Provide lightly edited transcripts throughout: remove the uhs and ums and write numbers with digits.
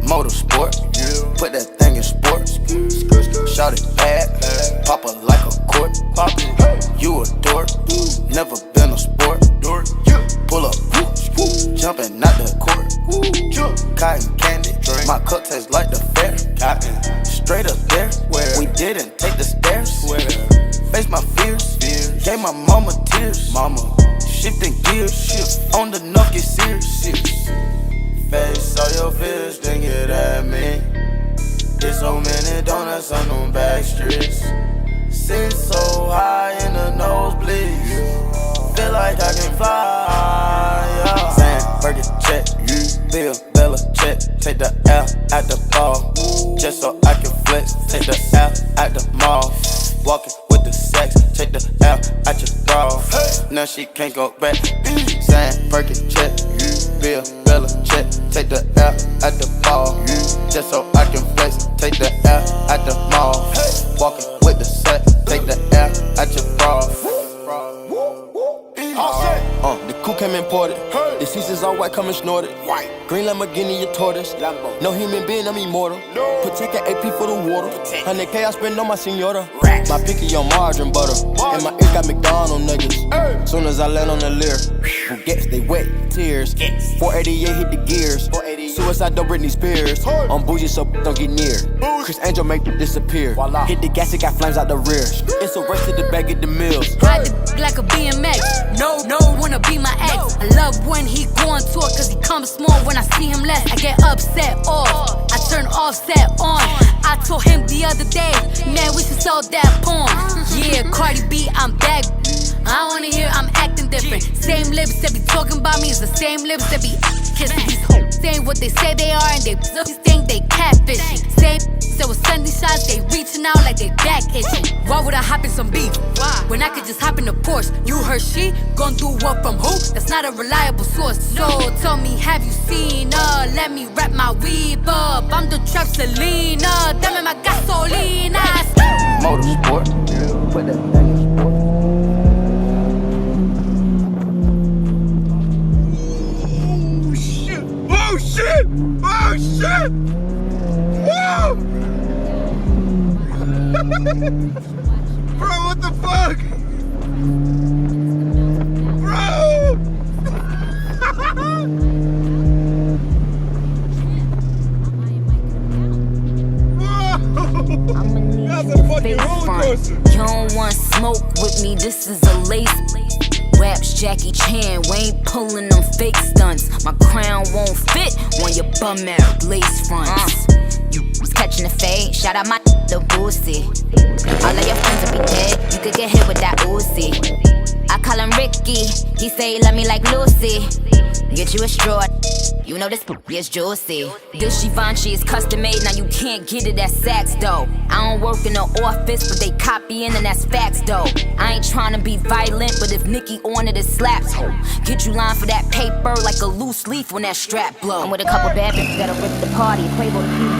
Motorsport, put that thing in sports. Shout it bad, pop it like a court. You a dork, never been a sport. Pull up, jumping out the court. Cotton candy, my cup tastes like the fair. Straight up there, we didn't take the stairs. Face my fears, gave my mama tears. Shifting gears, on the knock get serious. Face all your fears, then get at me. There's so many donuts on them back streets. Sit so high in the nosebleeds. Feel like I can fly, yeah. Sam, Burger check, Bill, Bella check. Take the L at the ball, just so I can flex. Take the L at the mall, walking with the sex. Take the L at your bra, now she can't go back. Sam, Burger check, Bill, Bella check. Take the L at the ball, just so I can flex. Take the L at the mall, walking with the set. Take the L at your bra. The coupe came imported. The seats is all white, coming snorted. Green Lamborghini, your tortoise. No human being, I'm immortal. Protect an AP for the water. 100K I spend on my senora. My picky on margarine butter. And my ear got McDonald's nuggets. Soon as I land on the Lear, who gets they wet tears. 488 hit the gears. Suicide don't Britney Spears. I'm bougie so don't get near. Chris Angel make it disappear. Hit the gas, it got flames out the rear. It's a race to the back of the mills. Ride the like a BMX. No, wanna be my ex. I love when he go on tour, cause he comes small when I see him less. I get upset off, I turn offset on. I told him the other day, man, we should sell that porn. Yeah, Cardi B, I'm back. I wanna hear I'm acting different. Same lips that be talking about me is the same lips that be kissing. These hoes saying what they say they are and they think they catfishing. Same that was sending shots, they reaching out like they back itching. Why would I hop in some beef? When I could just hop in the Porsche. You heard she gon' do what from who? That's not a reliable source. So tell me, have you seen her? Let me wrap my weave up. I'm the trap Selena. Dame my gasolina. Motorsport, put that thing in sports. Oh shit! Oh shit! Whoa! Bro, what the fuck? Bro! I'ma need That's you a to fucking face roller front. coaster. You don't want smoke with me, this is a lace. Raps Jackie Chan, we ain't pulling them fake stunts. My crown won't fit on your bum out lace fronts. You was catching the fade, shout out my the Boosie. All of your friends will be dead, you could get hit with that Uzi. I call him Ricky, he say he love me like Lucy. Get you a straw, you know this is juicy. This Givenchy is custom made, now you can't get it at Saks though. I don't work in the office, but they copying and that's facts though. I ain't tryna be violent, but if Nicki on it, it slaps. Get you line for that paper like a loose leaf when that strap blow. I'm with a couple bad bitches that'll rip the party. Quavo the TV.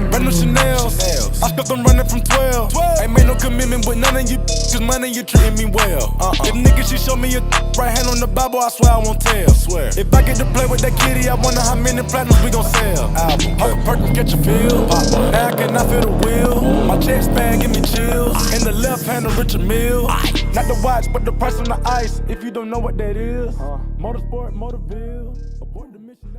Brand new Chanel's. I stuck them running from 12. Ain't made no commitment with none of you, cause money you treating me well. If niggas she show me a right hand on the Bible, I swear I won't tell. If I get to play with that kitty, I wonder how many platinums we gon' sell. Album, Perkins get your feel. Now I cannot feel the wheel. My chest bag give me chills. In the left hand of Richard Mille. Not the watch, but the price on the ice. If you don't know what that is, Motorsport, Motorville. Abort the mission.